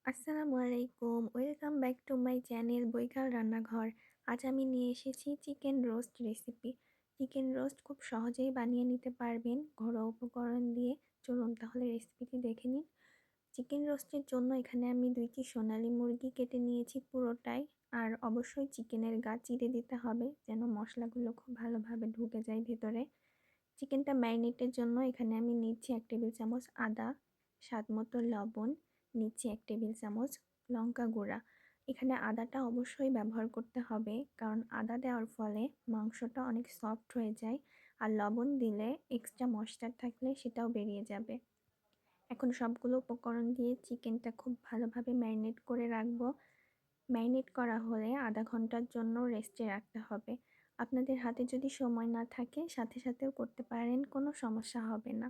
আসসালামু আলাইকুম। Welcome back to my channel Boikal Rannaghor. আজ আমি নিয়ে এসেছি chicken roast recipe. Chicken roast খুব সহজেই বানিয়ে নিতে পারবেন ঘরোয়া উপকরণ দিয়ে। চলুন তাহলে রেসিপিটি দেখে নিন। চিকেন রোস্টের জন্য এখানে আমি 2টি সোনালী মুরগি কেটে নিয়েছি পুরোটাই। আর অবশ্যই চিকেনের গা চিড়ে দিতে হবে যেন মশলাগুলো খুব ভালোভাবে ঢুকে যায় ভেতরে। চিকেনটা ম্যারিনেটের জন্য এখানে আমি নিচ্ছি 1 টেবিল চামচ আদা, স্বাদ মতো লবণ, নিচ্ছি 1 টেবিল চামচ লঙ্কা গুঁড়া। এখানে আদাটা অবশ্যই ব্যবহার করতে হবে কারণ আদা দেওয়ার ফলে মাংসটা অনেক সফট হয়ে যায়, আর লবণ দিলে এক্সট্রা ময়েশ্চার থাকলে সেটাও বেরিয়ে যাবে। এখন সবগুলো উপকরণ দিয়ে চিকেনটা খুব ভালোভাবে ম্যারিনেট করে রাখবো। ম্যারিনেট করা হলে আধা ঘন্টার জন্য রেস্টে রাখতে হবে। আপনাদের হাতে যদি সময় না থাকে সাথে সাথেও করতে পারেন, কোনো সমস্যা হবে না।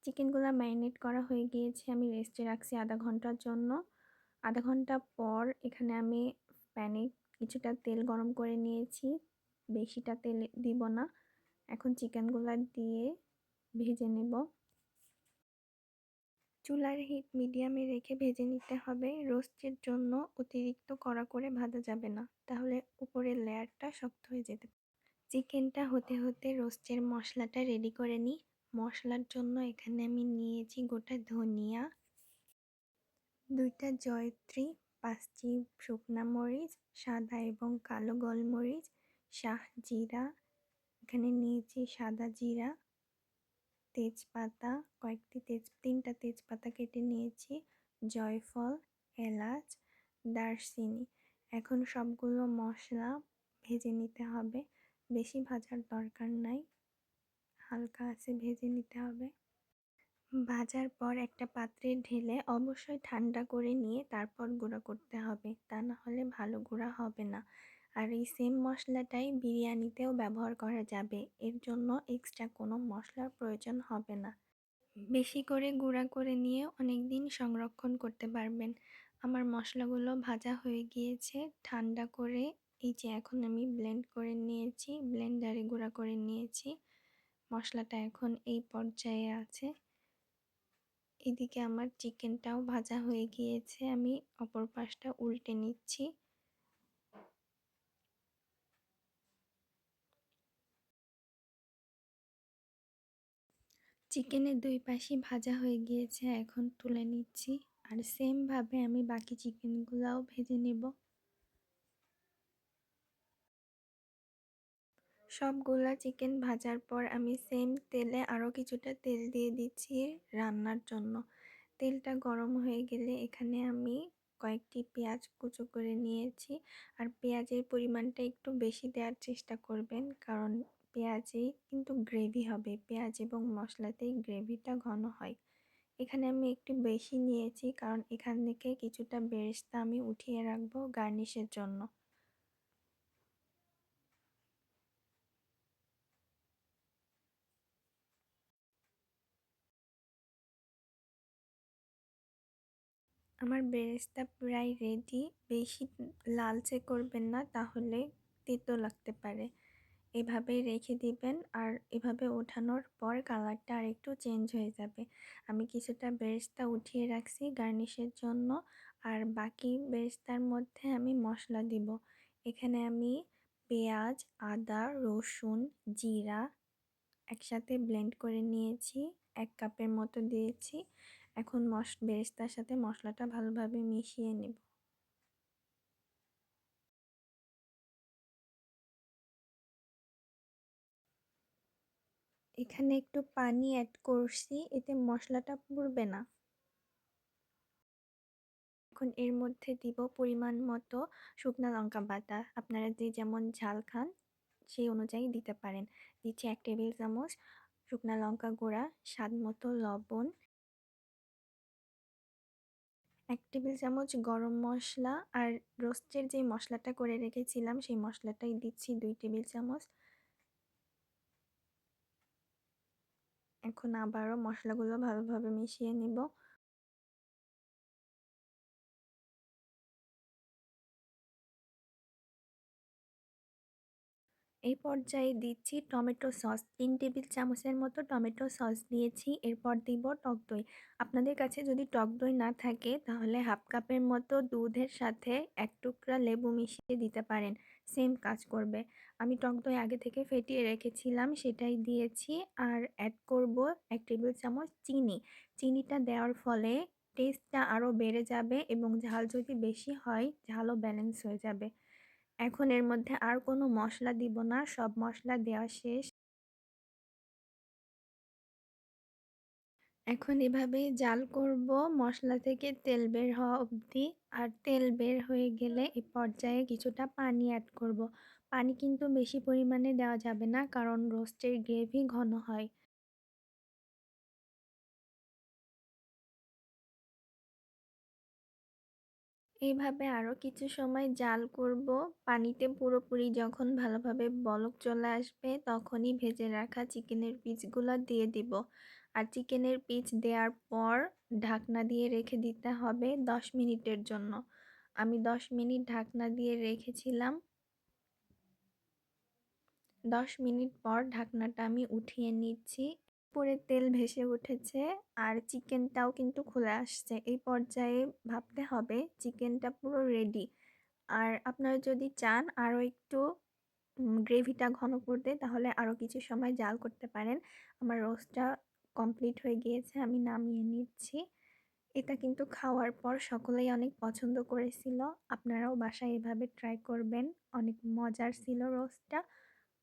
চিকেনগুলো ম্যারিনেট করা হয়ে গিয়েছে, আমি রেস্টে রাখছি আধা ঘন্টার জন্য। আধা ঘন্টা পর এখানে আমি প্যানে কিছুটা তেল গরম করে নিয়েছি, বেশিটা তেল দিব না। এখন চিকেনগুলো দিয়ে ভেজে নেব। চুলার হিট মিডিয়ামে রেখে ভেজে নিতে হবে। রোস্টের জন্য অতিরিক্ত কড়া করে ভাজা যাবে না, তাহলে উপরের লেয়ারটা শক্ত হয়ে যেতে পারে। চিকেনটা হতে হতে রোস্টের মশলাটা রেডি করে নিই। মশলার জন্য এখানে আমি নিয়েছি গোটা ধনিয়া, 2টা জয়ত্রী, 5টি শুকনা মরিচ, সাদা এবং কালো গোলমরিচ, শাহ জিরা, এখানে নিয়েছি সাদা জিরা, তেজপাতা, তিনটা তেজপাতা কেটে নিয়েছি, জয়ফল, এলাচ, দারচিনি। এখন সবগুলো মশলা ভেজে নিতে হবে। বেশি ভাজার দরকার নাই, হালকা আছে ভেজে নিতে হবে। ভাজার পর একটা পাত্রে ঢেলে অবশ্যই ঠান্ডা করে নিয়ে তারপর গুঁড়া করতে হবে, তা না হলে ভালো গুঁড়া হবে না। আর এই সেম মশলাটাই বিরিয়ানিতেও ব্যবহার করা যাবে, এর জন্য এক্সট্রা কোনো মশলার প্রয়োজন হবে না। বেশি করে গুঁড়া করে নিয়ে অনেক দিন সংরক্ষণ করতে পারবেন। আমার মশলাগুলো ভাজা হয়ে গিয়েছে, ঠান্ডা করে এই যে এখন আমি ব্লেন্ড করে নিয়েছি, ব্লেন্ডারে গুঁড়া করে নিয়েছি। মশলাটা এখন এই পর্যায়ে আছে। এদিকে আমার চিকেনটাও ভাজা হয়ে গিয়েছে, আমি অপর পাশটা উল্টে নিচ্ছি। চিকেনের 2 পাশই ভাজা হয়ে গিয়েছে, এখন তুলে নিচ্ছি। আর সেম ভাবে আমি বাকি চিকেনগুলাও ভেজে নেব। সবগুলা চিকেন ভাজার পর আমি সেম তেলে আরও কিছুটা তেল দিয়ে দিচ্ছি রান্নার জন্য। তেলটা গরম হয়ে গেলে এখানে আমি কয়েকটি পেঁয়াজ কুচো করে নিয়েছি। আর পেঁয়াজের পরিমাণটা একটু বেশি দেওয়ার চেষ্টা করবেন, কারণ পেঁয়াজেই কিন্তু গ্রেভি হবে, পেঁয়াজ এবং মশলাতেই গ্রেভিটা ঘন হয়। এখানে আমি একটু বেশি নিয়েছি কারণ এখান থেকে কিছুটা বেরেস্তা আমি উঠিয়ে রাখবো গার্নিশের জন্য। আমার বেরেস্তা প্রায় রেডি। বেশি লালচে করবেন না, তাহলে তেতো লাগতে পারে। এভাবেই রেখে দিবেন, আর এভাবে ওঠানোর পর কালারটা আর একটু চেঞ্জ হয়ে যাবে। আমি কিছুটা বেরেস্তা উঠিয়ে রাখছি গার্নিশের জন্য, আর বাকি বেরেস্তার মধ্যে আমি মশলা দিব। এখানে আমি পেঁয়াজ, আদা, রসুন, জিরা একসাথে ব্লেন্ড করে নিয়েছি, 1 কাপের মতো দিয়েছি। এখন বেরেস্তার সাথে মশলাটা ভালোভাবে মিশিয়ে নেব। এখানে একটু পানি অ্যাড করছি, এতে মশলাটা পুড়বে না। এখন এর মধ্যে দিব পরিমাণ মতো শুকনা লঙ্কা বাটা, আপনারা যে যেমন ঝাল খান সেই অনুযায়ী দিতে পারেন। দিচ্ছি 1 টেবিল চামচ শুকনা লঙ্কা গুঁড়া, স্বাদ মতো লবণ, 1 টেবিল চামচ গরম মশলা, আর রোস্টের যে মশলাটা করে রেখেছিলাম সেই মশলাটাই দিচ্ছি 2 টেবিল চামচ। এখন আবারও মশলাগুলো ভালোভাবে মিশিয়ে নিব। এই পর্যায়ে দিচ্ছি টমেটো সস। ৩ টেবিল চামচের মতো টমেটো সস দিয়েছি। এরপর দিব টক দই। আপনাদের কাছে যদি টক দই না থাকে তাহলে হাফ কাপের মতো দুধের সাথে ১ টুকরা লেবু মিশিয়ে দিতে পারেন। সেম কাজ করবে। আমি টক দই আগে থেকে ফেটিয়ে রেখেছিলাম, সেটাই দিয়েছি। আর অ্যাড করব ১ টেবিল চামচ চিনি। চিনিটা দেওয়ার ফলে টেস্টটা আরও বেড়ে যাবে এবং ঝাল যদি বেশি হয় ঝালও ব্যালেন্স হয়ে যাবে। এখন এর মধ্যে আর কোনো মশলা দিব না, সব মশলা দেওয়া শেষ। এখন এভাবেই জাল করব মশলা থেকে তেল বের হওয়া অবধি। আর তেল বের হয়ে গেলে এ পর্যায়ে কিছুটা পানি অ্যাড করব। পানি কিন্তু বেশি পরিমাণে দেওয়া যাবে না, কারণ রোস্টের গ্রেভি ঘন হয়। এইভাবে আরও কিছু সময় জাল করব। পানিতে পুরোপুরি যখন ভালোভাবে বলক চলে আসবে তখনই ভেজে রাখা চিকেনের পিসগুলো দিয়ে দিব। আর চিকেনের পিস দেওয়ার পর ঢাকনা দিয়ে রেখে দিতে হবে ১০ মিনিটের জন্য। আমি ১০ মিনিট ঢাকনা দিয়ে রেখেছিলাম। ১০ মিনিট পর ঢাকনাটা আমি উঠিয়ে নিচ্ছি। উপরে তেল ভেসে উঠেছে আর চিকেনটাও কিন্তু খুলে আসছে। এই পর্যায়ে ভাবতে হবে চিকেনটা পুরো রেডি। আর আপনারা যদি চান আরও একটু গ্রেভিটা ঘন করতে তাহলে আরও কিছু সময় জাল করতে পারেন। আমার রোস্টটা কমপ্লিট হয়ে গিয়েছে, আমি নামিয়ে নিচ্ছি। এটা কিন্তু খাওয়ার পর সকলেই অনেক পছন্দ করেছিল। আপনারাও বাসায় এভাবে ট্রাই করবেন। অনেক মজার ছিল রোস্টটা।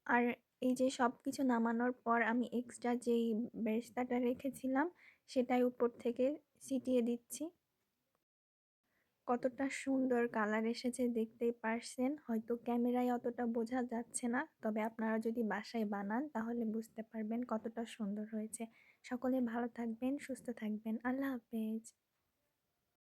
আর এই যে সব কিছু নামানোর পর আমি এক্সট্রা যেই বেরেস্তাটা রেখেছিলাম সেটাই উপর থেকে ছিটিয়ে দিচ্ছি। কতটা সুন্দর কালার এসেছে দেখতেই পারছেন। হয়তো ক্যামেরায় অতটা বোঝা যাচ্ছে না, তবে আপনারা যদি বাসায় বানান তাহলে বুঝতে পারবেন কতটা সুন্দর হয়েছে। সকলে ভালো থাকবেন, সুস্থ থাকবেন। আল্লাহ হাফেজ।